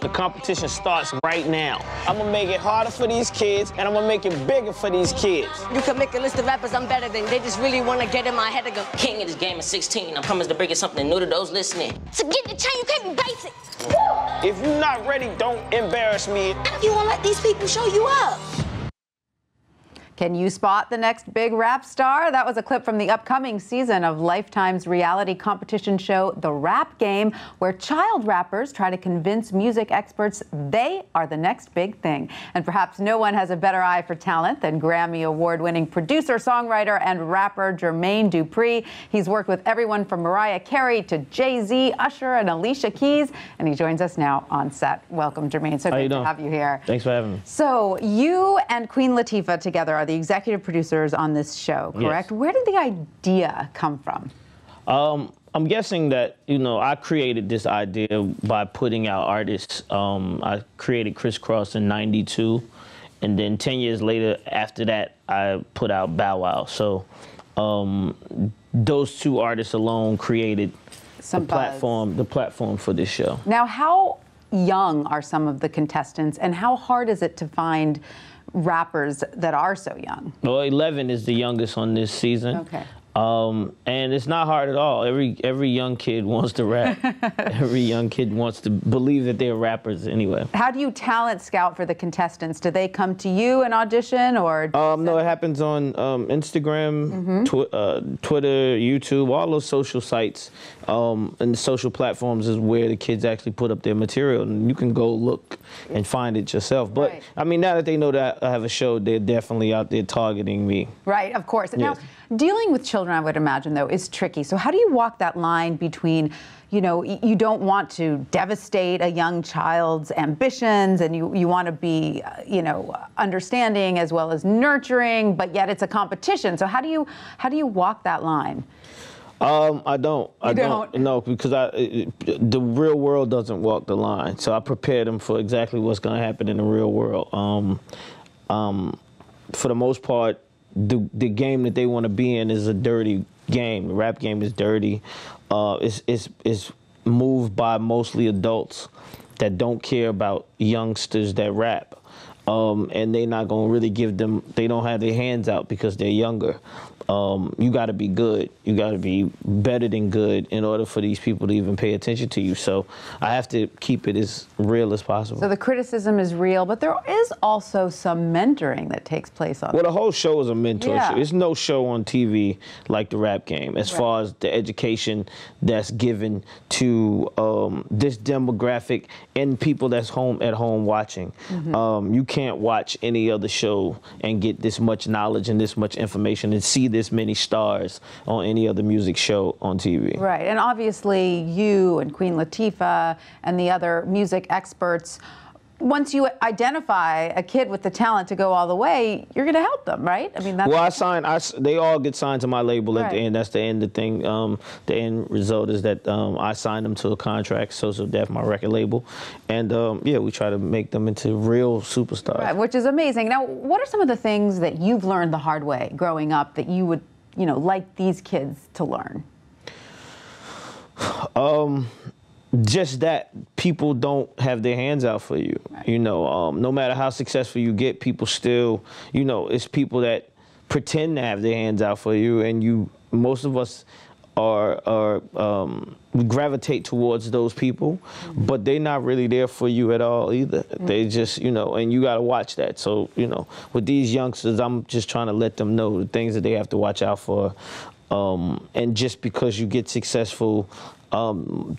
The competition starts right now. I'm gonna make it harder for these kids, and I'm gonna make it bigger for these kids. You can make a list of rappers I'm better than. They just really wanna get in my head and go, king of this game at 16. I promise to bring you something new to those listening. To get the chain, you can't be basic. If you're not ready, don't embarrass me. You won't let these people show you up. Can you spot the next big rap star? That was a clip from the upcoming season of Lifetime's reality competition show, The Rap Game, where child rappers try to convince music experts they are the next big thing. And perhaps no one has a better eye for talent than Grammy Award-winning producer, songwriter, and rapper Jermaine Dupri. He's worked with everyone from Mariah Carey to Jay-Z, Usher, and Alicia Keys, and he joins us now on set. Welcome, Jermaine. So great to have you here. Thanks for having me. So you and Queen Latifah together are the executive producers on this show, correct? Yes. Where did the idea come from? I'm guessing that, I created this idea by putting out artists. I created Criss Cross in '92, and then 10 years later, after that, I put out Bow Wow. So those two artists alone created the platform for this show. Now, how young are some of the contestants, and how hard is it to find rappers that are so young? Well, 11 is the youngest on this season. Okay. And it's not hard at all. Every young kid wants to rap. Every young kid wants to believe that they're rappers anyway. How do you talent scout for the contestants? Do they come to you and audition, or? No, it happens on Instagram, Twitter, YouTube, all those social sites, and the social platforms is where the kids actually put up their material, and you can go look and find it yourself. But right. I mean, now that they know that I have a show, they're definitely out there targeting me. Right, of course. Yes. Now, dealing with children, I would imagine, though, is tricky. So how do you walk that line between, you don't want to devastate a young child's ambitions, and you want to be, understanding as well as nurturing, but yet it's a competition. So how do you walk that line? I don't. No, because the real world doesn't walk the line. So I prepare them for exactly what's going to happen in the real world. For the most part, the game that they want to be in is a dirty game. The rap game is dirty. It's moved by mostly adults that don't care about youngsters that rap. And they're not going to really they don't have their hands out because they're younger. You got to be good. You got to be better than good in order for these people to even pay attention to you. So I have to keep it as real as possible. So the criticism is real, but there is also some mentoring that takes place on. Well, the whole show is a mentorship. Yeah. There's no show on TV like The Rap Game as far as the education that's given to this demographic and people that's at home watching. You can't watch any other show and get this much knowledge and this much information and see this many stars on any other music show on TV. Right, and obviously you and Queen Latifah and the other music experts, once you identify a kid with the talent to go all the way, you're going to help them, right? I mean, that's well, they all get signed to my label at the Right. end. That's the end of the thing. The end result is that I signed them to a contract, So Def, my record label, and we try to make them into real superstars. Right, which is amazing. Now, what are some of the things that you've learned the hard way growing up that you would, like these kids to learn? Just that people don't have their hands out for you. Right. No matter how successful you get, people still, it's people that pretend to have their hands out for you, and most of us we gravitate towards those people, but they're not really there for you at all either. They just, and you got to watch that. So, with these youngsters, I'm just trying to let them know the things that they have to watch out for. And just because you get successful,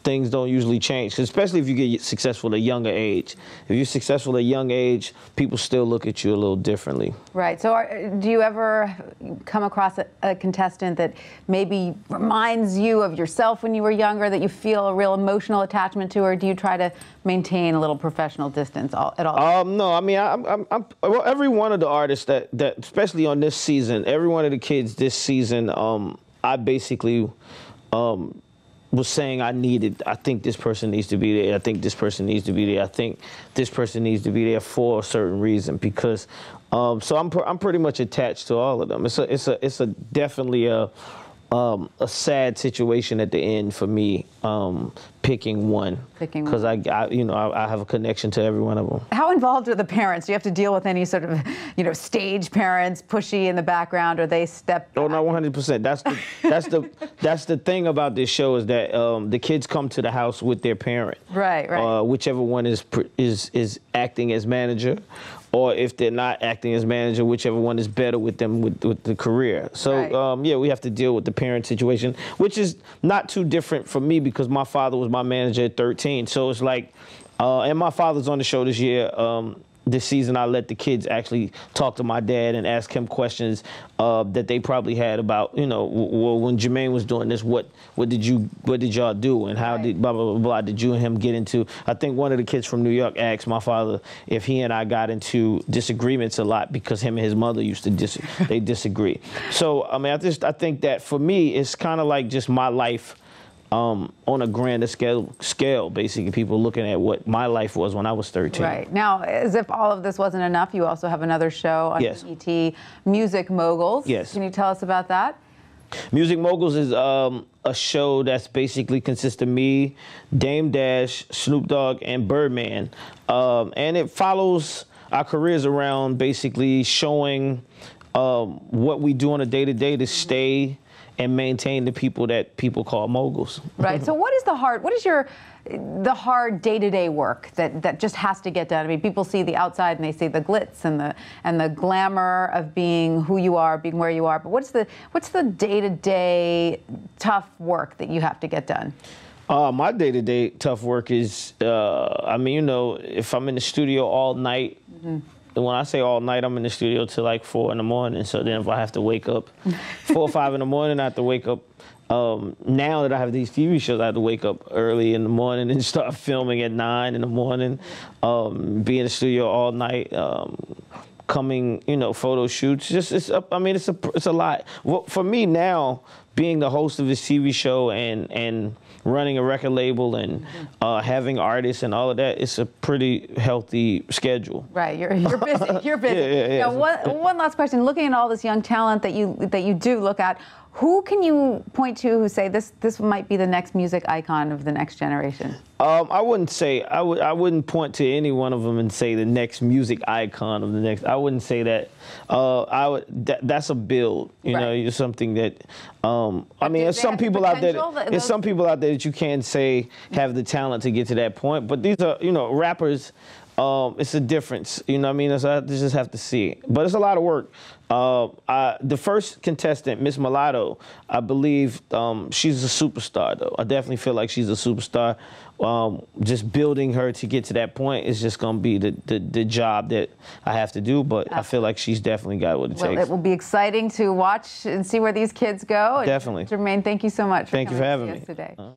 things don't usually change, especially if you get successful at a younger age. If you're successful at a young age, people still look at you a little differently. Right. So do you ever come across a contestant that maybe reminds you of yourself when you were younger, that you feel a real emotional attachment to, or do you try to maintain a little professional distance at all? No, I mean, well, every one of the artists that especially on this season, every one of the kids this season, I basically was saying I think this person needs to be there. I think this person needs to be there. I think this person needs to be there for a certain reason, because so I'm pretty much attached to all of them. It's definitely a sad situation at the end for me, picking one. Because I have a connection to every one of them. How involved are the parents? Do you have to deal with any sort of, stage parents, pushy in the background, or they step back? Oh no, 100%. That's the thing about this show is that the kids come to the house with their parent. Right. Whichever one is acting as manager, or if they're not acting as manager, whichever one is better with them with the career. So we have to deal with the parent situation, which is not too different from me because my father was my manager at 13. So it's like, and my father's on the show this year. This season, I let the kids actually talk to my dad and ask him questions that they probably had about, well, when Jermaine was doing this, what did y'all do, and how did blah blah blah blah did you and him get into? I think one of the kids from New York asked my father if he and I got into disagreements a lot because him and his mother used to disagree. So I mean, I think that for me, it's kind of like just my life. On a grander scale, basically, people looking at what my life was when I was 13. Right. Now, as if all of this wasn't enough, you also have another show on BET, Music Moguls. Yes. Can you tell us about that? Music Moguls is a show that's basically consists of me, Dame Dash, Snoop Dogg, and Birdman. And it follows our careers around basically showing what we do on a day-to-day to stay and maintain the people that people call moguls. Right. So what is the hard day-to-day work that just has to get done? I mean, people see the outside and they see the glitz and the glamour of being who you are, being where you are. But what's the day-to-day tough work that you have to get done? My day-to-day tough work is, if I'm in the studio all night. And when I say all night, I'm in the studio till like 4 in the morning. So then if I have to wake up 4 or 5 in the morning, I have to wake up. Now that I have these TV shows, I have to wake up early in the morning and start filming at 9 in the morning. Be in the studio all night. Coming, photo shoots. It's a lot. Well, for me now, being the host of this TV show and running a record label and having artists and all of that, it's a pretty healthy schedule. Right, you're busy. You're busy. Yeah. Now, one last question. Looking at all this young talent that you do look at, who can you point to who say this might be the next music icon of the next generation? I wouldn't point to any one of them and say the next music icon of the next. I wouldn't say that. That's a build, you something that. There's some people out there. There's some people out there that you can't say have the talent to get to that point. But these are, rappers. It's a difference, you just have to see it. But it's a lot of work. The first contestant, Miss Mulatto, I believe she's a superstar, though. I definitely feel like she's a superstar. Just building her to get to that point is just going to be the job that I have to do. But I feel like she's definitely got what it takes. It will be exciting to watch and see where these kids go. Definitely. Jermaine, thank you so much. Thank you for having me today.